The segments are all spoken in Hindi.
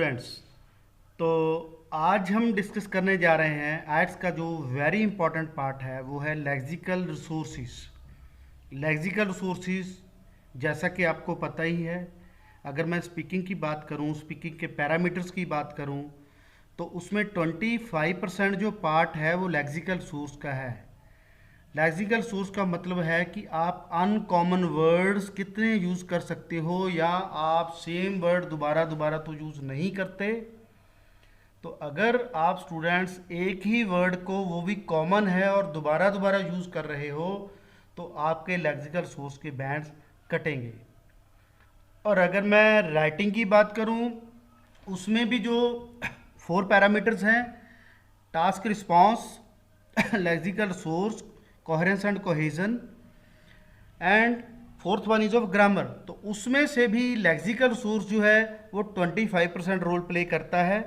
स्टूडेंट्स, तो आज हम डिस्कस करने जा रहे हैं आर्ट्स का जो वेरी इंपॉर्टेंट पार्ट है वो है लेक्सिकल रिसोर्सेज। लेक्सिकल रिसोर्सेज जैसा कि आपको पता ही है, अगर मैं स्पीकिंग की बात करूं, स्पीकिंग के पैरामीटर्स की बात करूं, तो उसमें 25% जो पार्ट है वो लेक्सिकल सोर्स का है। लेक्सिकल सोर्स का मतलब है कि आप अनकॉमन वर्ड्स कितने यूज़ कर सकते हो, या आप सेम वर्ड दोबारा दोबारा तो यूज़ नहीं करते। तो अगर आप स्टूडेंट्स एक ही वर्ड को, वो भी कॉमन है, और दोबारा दोबारा यूज़ कर रहे हो, तो आपके लेक्सिकल सोर्स के बैंड्स कटेंगे। और अगर मैं राइटिंग की बात करूं, उसमें भी जो 4 पैरामीटर्स हैं, task response, lexical source, coherence and cohesion, and fourth one is of grammar. तो उसमें से भी लेक्सिकल सोर्स जो है वो 25% रोल प्ले करता है।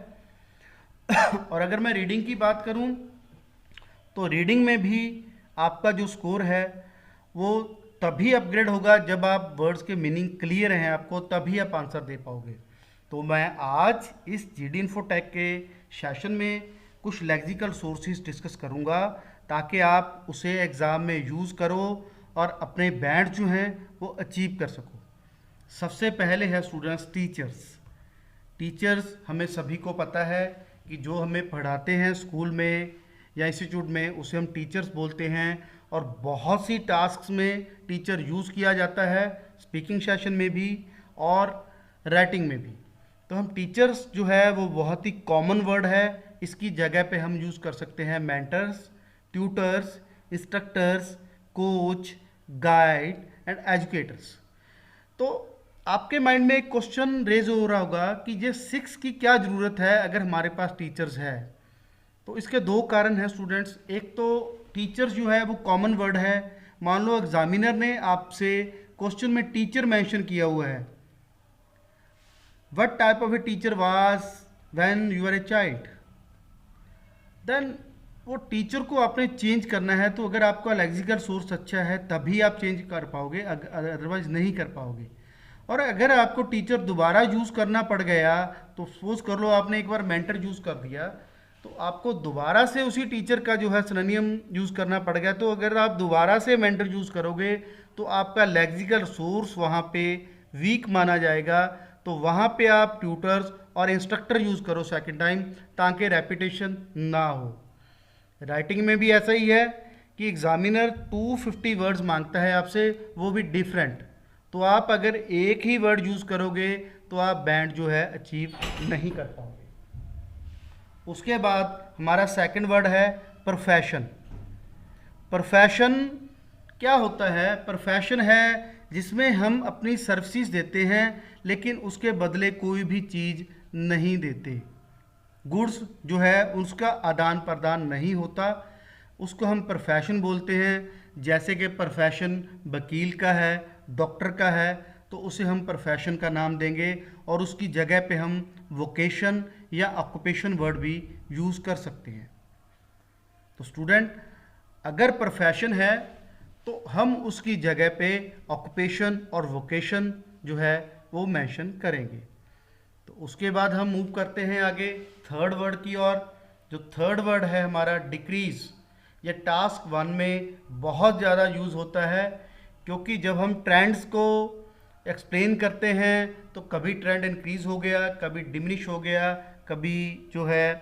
और अगर मैं रीडिंग की बात करूं, तो रीडिंग में भी आपका जो स्कोर है वो तभी अपग्रेड होगा जब आप वर्ड्स के मीनिंग क्लियर हैं आपको, तभी आप आंसर दे पाओगे। तो मैं आज इस जीडी इन्फोटेक के सेशन में कुछ लेक्सिकल सोर्सेज डिस्कस करूंगा, ताकि आप उसे एग्ज़ाम में यूज़ करो और अपने बैंड जो हैं वो अचीव कर सको। सबसे पहले है स्टूडेंट्स टीचर्स। टीचर्स हमें सभी को पता है कि जो हमें पढ़ाते हैं स्कूल में या इंस्टीट्यूट में, उसे हम टीचर्स बोलते हैं। और बहुत सी टास्क्स में टीचर यूज़ किया जाता है, स्पीकिंग सेशन में भी और राइटिंग में भी। तो हम टीचर्स जो है वो बहुत ही कॉमन वर्ड है, इसकी जगह पे हम यूज़ कर सकते हैं mentors, tutors, instructors, coach, guide and educators. तो आपके माइंड में एक क्वेश्चन रेज हो रहा होगा कि ये 6 की क्या ज़रूरत है अगर हमारे पास टीचर्स है। तो इसके 2 कारण हैं स्टूडेंट्स। एक तो टीचर्स जो है वो कॉमन वर्ड है। मान लो एग्जामिनर ने आपसे क्वेश्चन में टीचर मेंशन किया हुआ है, what type of a teacher was when you are a child, then वो टीचर को आपने चेंज करना है। तो अगर आपका लेक्सिकल सोर्स अच्छा है तभी आप चेंज कर पाओगे, अदरवाइज नहीं कर पाओगे। और अगर आपको टीचर दोबारा यूज़ करना पड़ गया, तो सपोज कर लो आपने एक बार मेंटर यूज़ कर दिया, तो आपको दोबारा से उसी टीचर का जो है सिनोनियम यूज़ करना पड़ गया। तो अगर आप दोबारा से मेंटर यूज़ करोगे तो आपका लेक्सिकल सोर्स वहाँ पे वीक माना जाएगा। तो वहाँ पे आप ट्यूटर्स और इंस्ट्रक्टर यूज़ करो सेकेंड टाइम, ताकि रेपिटेशन ना हो। राइटिंग में भी ऐसा ही है कि एग्जामिनर 250 वर्ड्स मांगता है आपसे, वो भी डिफरेंट। तो आप अगर एक ही वर्ड यूज़ करोगे तो आप बैंड जो है अचीव नहीं कर पाओगे। उसके बाद हमारा सेकंड वर्ड है प्रोफेशन। प्रोफेशन क्या होता है? प्रोफेशन है जिसमें हम अपनी सर्विसेज देते हैं, लेकिन उसके बदले कोई भी चीज़ नहीं देते। गुड्स जो है उसका आदान प्रदान नहीं होता, उसको हम प्रोफेशन बोलते हैं। जैसे कि प्रोफेशन वकील का है, डॉक्टर का है, तो उसे हम प्रोफेशन का नाम देंगे, और उसकी जगह पे हम वोकेशन या ऑक्यूपेशन वर्ड भी यूज़ कर सकते हैं। तो स्टूडेंट, अगर प्रोफेशन है तो हम उसकी जगह पे ऑक्यूपेशन और वोकेशन जो है वो मेंशन करेंगे। तो उसके बाद हम मूव करते हैं आगे थर्ड वर्ड की ओर। जो थर्ड वर्ड है हमारा डिक्रीज, ये टास्क 1 में बहुत ज़्यादा यूज़ होता है, क्योंकि जब हम ट्रेंड्स को एक्सप्लेन करते हैं तो कभी ट्रेंड इंक्रीज़ हो गया, कभी डिमिनिश हो गया, कभी जो है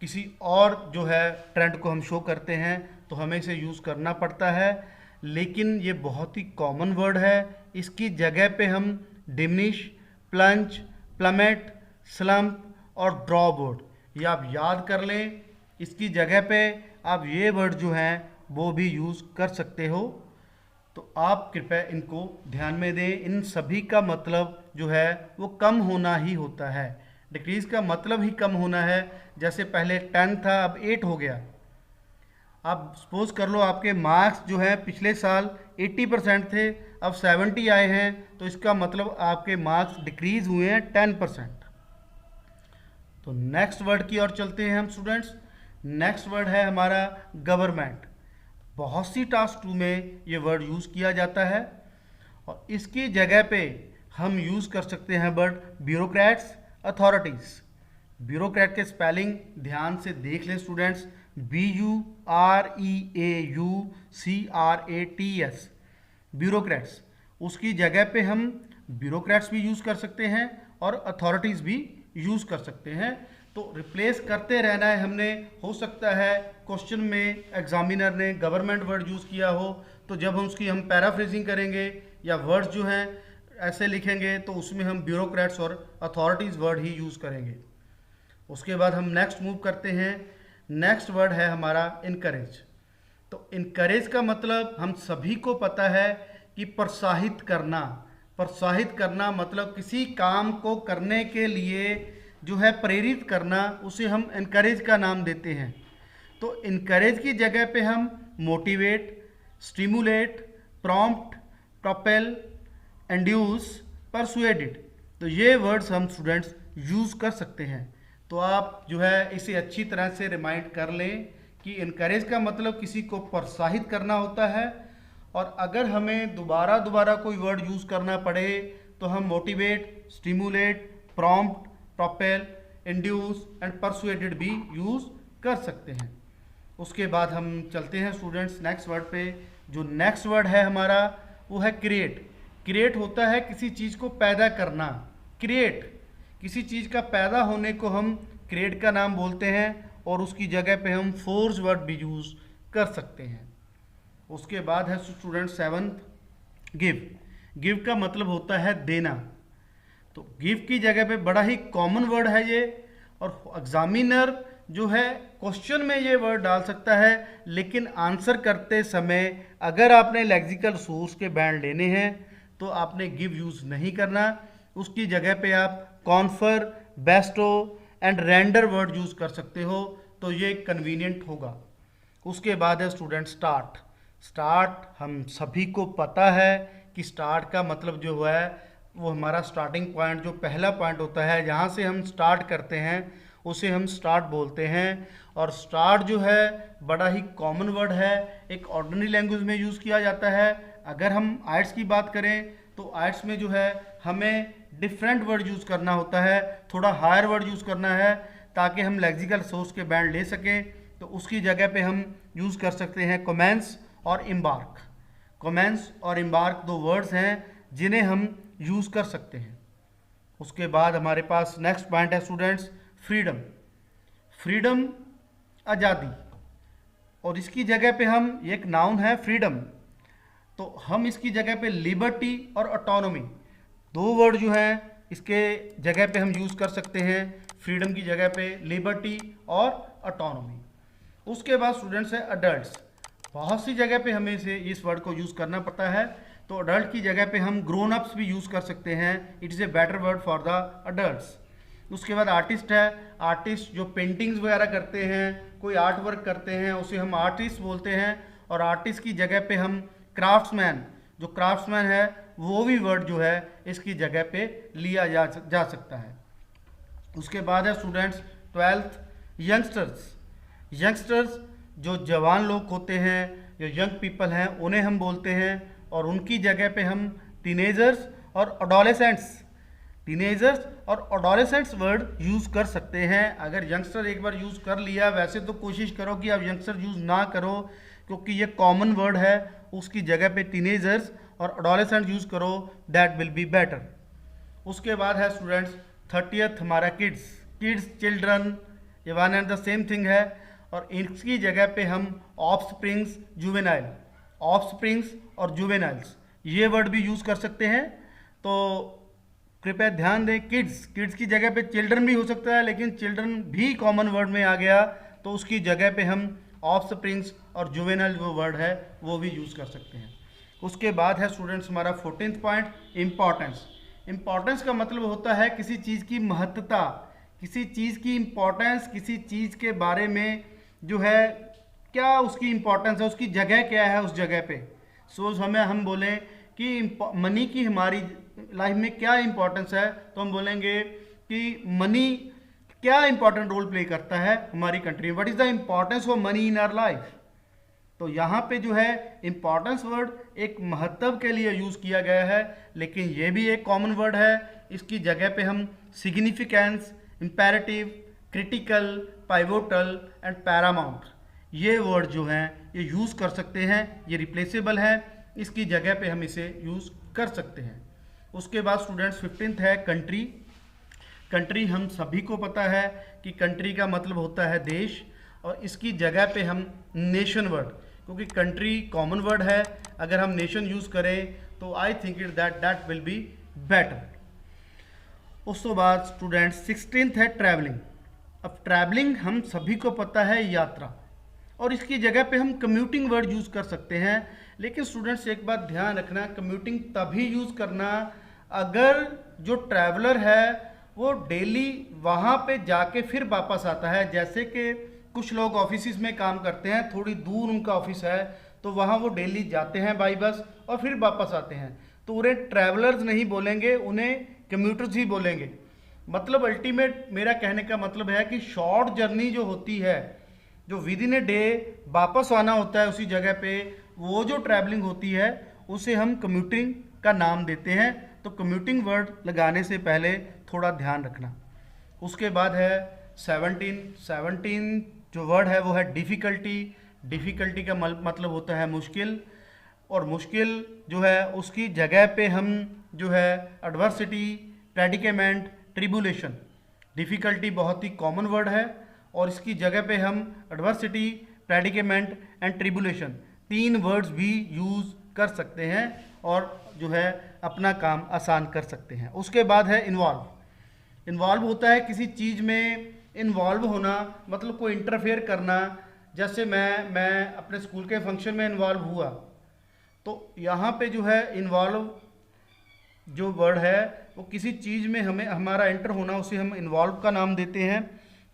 किसी और जो है ट्रेंड को हम शो करते हैं, तो हमें इसे यूज़ करना पड़ता है। लेकिन ये बहुत ही कॉमन वर्ड है, इसकी जगह पे हम डिमिनिश, प्लंज, प्लमेट, स्लम्प और ड्रॉबोर्ड, ये आप याद कर लें। इसकी जगह पे आप ये वर्ड जो हैं वो भी यूज़ कर सकते हो। तो आप कृपया इनको ध्यान में दें। इन सभी का मतलब जो है वो कम होना ही होता है। डिक्रीज का मतलब ही कम होना है। जैसे पहले 10 था, अब 8 हो गया। अब सपोज कर लो आपके मार्क्स जो है पिछले साल 80% थे, अब 70 आए हैं, तो इसका मतलब आपके मार्क्स डिक्रीज हुए हैं 10%। तो नेक्स्ट वर्ड की ओर चलते हैं हम स्टूडेंट्स। नेक्स्ट वर्ड है हमारा गवर्नमेंट। बहुत सी टास्क 2 में ये वर्ड यूज़ किया जाता है, और इसकी जगह पे हम यूज़ कर सकते हैं वर्ड ब्यूरोक्रेट्स, अथॉरिटीज। ब्यूरोक्रेट के स्पेलिंग ध्यान से देख लें स्टूडेंट्स, BUREAUCRATS, ब्यूरोक्रेट्स। उसकी जगह पे हम ब्यूरोक्रेट्स भी यूज़ कर सकते हैं और अथॉरिटीज़ भी यूज़ कर सकते हैं। तो रिप्लेस करते रहना है हमने। हो सकता है क्वेश्चन में एग्जामिनर ने गवर्नमेंट वर्ड यूज़ किया हो, तो जब हम उसकी हम पैराफ्रेजिंग करेंगे या वर्ड्स जो हैं ऐसे लिखेंगे तो उसमें हम ब्यूरोक्रेट्स और अथॉरिटीज़ वर्ड ही यूज़ करेंगे। उसके बाद हम नेक्स्ट मूव करते हैं। नेक्स्ट वर्ड है हमारा इनकरेज। तो इनकरेज का मतलब हम सभी को पता है कि प्रोत्साहित करना। प्रोत्साहित करना मतलब किसी काम को करने के लिए जो है प्रेरित करना, उसे हम इनकरेज का नाम देते हैं। तो इनकरेज की जगह पे हम motivate, stimulate, prompt, propel, induce, persuaded, तो ये वर्ड्स हम स्टूडेंट्स यूज़ कर सकते हैं। तो आप जो है इसे अच्छी तरह से रिमाइंड कर लें कि इनकरेज का मतलब किसी को प्रोत्साहित करना होता है। और अगर हमें दोबारा कोई वर्ड यूज़ करना पड़े तो हम motivate, stimulate, prompt, propel, induce and persuaded भी यूज़ कर सकते हैं। उसके बाद हम चलते हैं स्टूडेंट्स नेक्स्ट वर्ड पे। जो नेक्स्ट वर्ड है हमारा वो है क्रिएट। क्रिएट होता है किसी चीज़ को पैदा करना। क्रिएट, किसी चीज़ का पैदा होने को हम क्रिएट का नाम बोलते हैं और उसकी जगह पे हम फोर्स वर्ड भी यूज़ कर सकते हैं। उसके बाद है स्टूडेंट सेवंथ गिव। गिव का मतलब होता है देना। तो गिव की जगह पे बड़ा ही कॉमन वर्ड है ये, और एग्जामिनर जो है क्वेश्चन में ये वर्ड डाल सकता है, लेकिन आंसर करते समय अगर आपने लेक्सिकल सोर्स के बैंड लेने हैं तो आपने गिव यूज़ नहीं करना। उसकी जगह पे आप confer, Bairstow and render word use कर सकते हो, तो ये कन्वीनियंट होगा। उसके बाद है स्टूडेंट स्टार्ट। स्टार्ट हम सभी को पता है कि स्टार्ट का मतलब जो है वो हमारा स्टार्टिंग पॉइंट, जो पहला पॉइंट होता है जहाँ से हम स्टार्ट करते हैं उसे हम स्टार्ट बोलते हैं। और स्टार्ट जो है बड़ा ही कॉमन वर्ड है, एक ऑर्डिनरी लैंग्वेज में यूज़ किया जाता है। अगर हम आइट्स की बात करें तो आइट्स में जो है हमें डिफरेंट वर्ड यूज़ करना होता है, थोड़ा हायर वर्ड यूज़ करना है ताकि हम लेक्सिकल सोर्स के बैंड ले सकें। तो उसकी जगह पे हम यूज़ कर सकते हैं कमेंस और एम्बार्क। कमेंस और एम्बार्क दो वर्ड्स हैं जिन्हें हम यूज़ कर सकते हैं। उसके बाद हमारे पास नेक्स्ट पॉइंट है स्टूडेंट्स फ्रीडम। फ्रीडम आज़ादी, और इसकी जगह पे हम, एक नाउन है फ्रीडम, तो हम इसकी जगह पे लिबर्टी और ऑटोनॉमी दो वर्ड जो हैं इसके जगह पे हम यूज़ कर सकते हैं। फ्रीडम की जगह पे लिबर्टी और ऑटोनॉमी। उसके बाद स्टूडेंट्स है अडल्ट्स। बहुत सी जगह पे हमें से इस वर्ड को यूज़ करना पड़ता है, तो अडल्ट की जगह पे हम ग्रोन अप्स भी यूज़ कर सकते हैं। It is a better word for the adults. उसके बाद आर्टिस्ट है। आर्टिस्ट जो पेंटिंग्स वगैरह करते हैं, कोई आर्ट वर्क करते हैं, उसे हम आर्टिस्ट बोलते हैं। और आर्टिस्ट की जगह पे हम क्राफ्ट्समैन, जो क्राफ्ट्समैन है वो भी वर्ड जो है इसकी जगह पे लिया जा सकता है। उसके बाद है स्टूडेंट्स ट्वेल्थ यंगस्टर्स। यंगस्टर्स जो जवान लोग होते हैं, जो यंग पीपल हैं, उन्हें हम बोलते हैं। और उनकी जगह पे हम टीनेजर्स और एडोलेसेंट्स, टीनेजर्स और एडोलेसेंट्स वर्ड यूज़ कर सकते हैं। अगर यंगस्टर एक बार यूज़ कर लिया, वैसे तो कोशिश करो कि आप यंगस्टर यूज़ ना करो क्योंकि ये कॉमन वर्ड है, उसकी जगह पे टीनेजर्स और एडोलेसेंट यूज़ करो, दैट विल बी बेटर। उसके बाद है स्टूडेंट्स 30th हमारा किड्स। किड्स चिल्ड्रन ये one and the same thing है, और इसकी जगह पे हम ऑफस्प्रिंग्स, जुवेनाइल, ऑफस्प्रिंग्स और जुवेनाइल्स ये वर्ड भी यूज़ कर सकते हैं। तो कृपया ध्यान दें, किड्स, किड्स की जगह पे चिल्ड्रन भी हो सकता है, लेकिन चिल्ड्रन भी कॉमन वर्ड में आ गया तो उसकी जगह पे हम ऑफस्प्रिंग्स और जुवेनाइल जो वर्ड है वो भी यूज़ कर सकते हैं। उसके बाद है स्टूडेंट्स हमारा 14th पॉइंट इम्पॉर्टेंस। इम्पॉर्टेंस का मतलब होता है किसी चीज़ की महत्ता, किसी चीज़ की इम्पॉर्टेंस, किसी चीज़ के बारे में जो है क्या उसकी इम्पोर्टेंस है, उसकी जगह क्या है उस जगह पे। सो हम बोलें कि मनी की हमारी लाइफ में क्या इम्पोर्टेंस है, तो हम बोलेंगे कि मनी क्या इंपॉर्टेंट रोल प्ले करता है हमारी कंट्री में, what is the importance of money in our life. तो यहाँ पे जो है इम्पॉर्टेंस वर्ड एक महत्व के लिए यूज़ किया गया है, लेकिन ये भी एक कॉमन वर्ड है इसकी जगह पे हम significance, imperative, critical, pivotal and Paramount ये वर्ड जो हैं ये यूज़ कर सकते हैं। ये रिप्लेसेबल है, इसकी जगह पे हम इसे यूज़ कर सकते हैं। उसके बाद स्टूडेंट्स 15th है कंट्री। कंट्री हम सभी को पता है कि कंट्री का मतलब होता है देश, और इसकी जगह पे हम नेशन वर्ड, क्योंकि कंट्री कॉमन वर्ड है, अगर हम नेशन यूज़ करें तो I think it that will be better. उसके बाद स्टूडेंट्स 16th है ट्रैवलिंग। अब ट्रैवलिंग हम सभी को पता है यात्रा, और इसकी जगह पे हम कम्यूटिंग वर्ड यूज़ कर सकते हैं। लेकिन स्टूडेंट्स एक बात ध्यान रखना, कम्यूटिंग तभी यूज़ करना अगर जो ट्रैवलर है वो डेली वहाँ पे जाके फिर वापस आता है। जैसे कि कुछ लोग ऑफिस में काम करते हैं, थोड़ी दूर उनका ऑफिस है, तो वहाँ वो डेली जाते हैं बाई बस और फिर वापस आते हैं, तो उन्हें ट्रैवलर्स नहीं बोलेंगे, उन्हें कम्यूटर्स ही बोलेंगे। मतलब अल्टीमेट मेरा कहने का मतलब है कि शॉर्ट जर्नी जो होती है, जो विद इन ए डे वापस आना होता है उसी जगह पे, वो जो ट्रैवलिंग होती है उसे हम कम्यूटिंग का नाम देते हैं। तो कम्यूटिंग वर्ड लगाने से पहले थोड़ा ध्यान रखना। उसके बाद है 17 जो वर्ड है वो है डिफ़िकल्टी। डिफ़िकल्टी का मतलब होता है मुश्किल, और मुश्किल जो है उसकी जगह पे हम जो है एडवर्सिटी, प्रेडिकेमेंट, ट्रिबुलेशन। डिफ़िकल्टी बहुत ही कॉमन वर्ड है और इसकी जगह पे हम एडवर्सिटी, प्रेडिकेमेंट एंड ट्रिबुलेशन 3 वर्ड्स भी यूज़ कर सकते हैं और जो है अपना काम आसान कर सकते हैं। उसके बाद है इन्वॉल्व। इन्वॉल्व होता है किसी चीज़ में इन्वॉल्व होना, मतलब कोई इंटरफेयर करना। जैसे मैं अपने स्कूल के फंक्शन में इन्वॉल्व हुआ, तो यहाँ पे जो है इन्वॉल्व जो वर्ड है वो किसी चीज़ में हमें हमारा एंटर होना, उसे हम इन्वॉल्व का नाम देते हैं।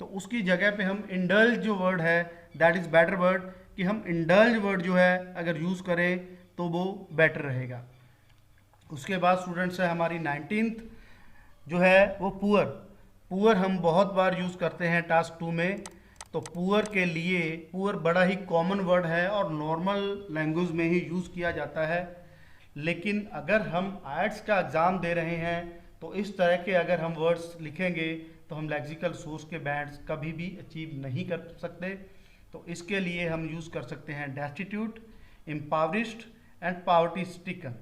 तो उसकी जगह पे हम इंडल्ज जो वर्ड है दैट इज़ बेटर वर्ड, कि हम इंडल्ज वर्ड जो है अगर यूज़ करें तो वो बेटर रहेगा। उसके बाद स्टूडेंट्स है हमारी 19th जो है वो पुअर। पुअर हम बहुत बार यूज़ करते हैं टास्क 2 में। तो पुअर के लिए पुअर बड़ा ही कॉमन वर्ड है और नॉर्मल लैंग्वेज में ही यूज़ किया जाता है। लेकिन अगर हम आइट्स का एग्ज़ाम दे रहे हैं तो इस तरह के अगर हम वर्ड्स लिखेंगे तो हम लेक्सिकल सोर्स के बैंड्स कभी भी अचीव नहीं कर सकते। तो इसके लिए हम यूज़ कर सकते हैं destitute, impoverished and poverty stricken.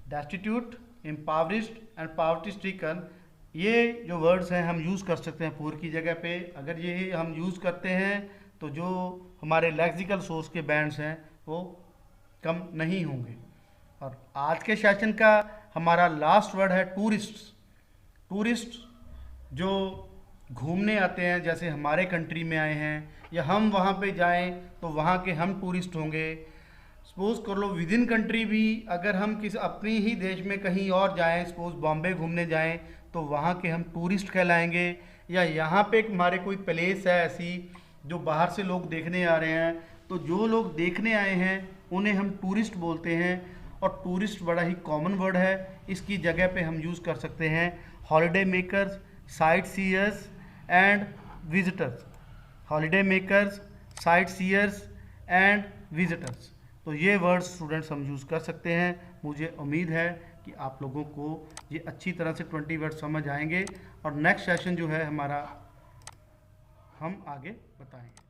Destitute, impoverished and poverty stricken ये जो वर्ड्स हैं हम यूज़ कर सकते हैं पुअर की जगह पे। अगर ये हम यूज़ करते हैं तो जो हमारे लेक्सिकल सोर्स के बैंड्स हैं वो कम नहीं होंगे। और आज के सेशन का हमारा लास्ट वर्ड है टूरिस्ट। टूरिस्ट जो घूमने आते हैं, जैसे हमारे कंट्री में आए हैं या हम वहाँ पे जाएं तो वहाँ के हम टूरिस्ट होंगे। सपोज़ कर लो विद इन कंट्री भी अगर हम किसी अपनी ही देश में कहीं और जाएं, सपोज़ बॉम्बे घूमने जाएं तो वहाँ के हम टूरिस्ट कहलाएंगे। या यहाँ पे हमारे कोई प्लेस है ऐसी जो बाहर से लोग देखने आ रहे हैं, तो जो लोग देखने आए हैं उन्हें हम टूरिस्ट बोलते हैं। और टूरिस्ट बड़ा ही कॉमन वर्ड है, इसकी जगह पे हम यूज़ कर सकते हैं holiday makers, sight seers and visitors. Holiday makers, sight seers and visitors, तो ये वर्ड्स स्टूडेंट्स हम यूज़ कर सकते हैं। मुझे उम्मीद है कि आप लोगों को ये अच्छी तरह से 20 वर्ड समझ आएंगे और नेक्स्ट सेशन जो है हमारा हम आगे बताएंगे।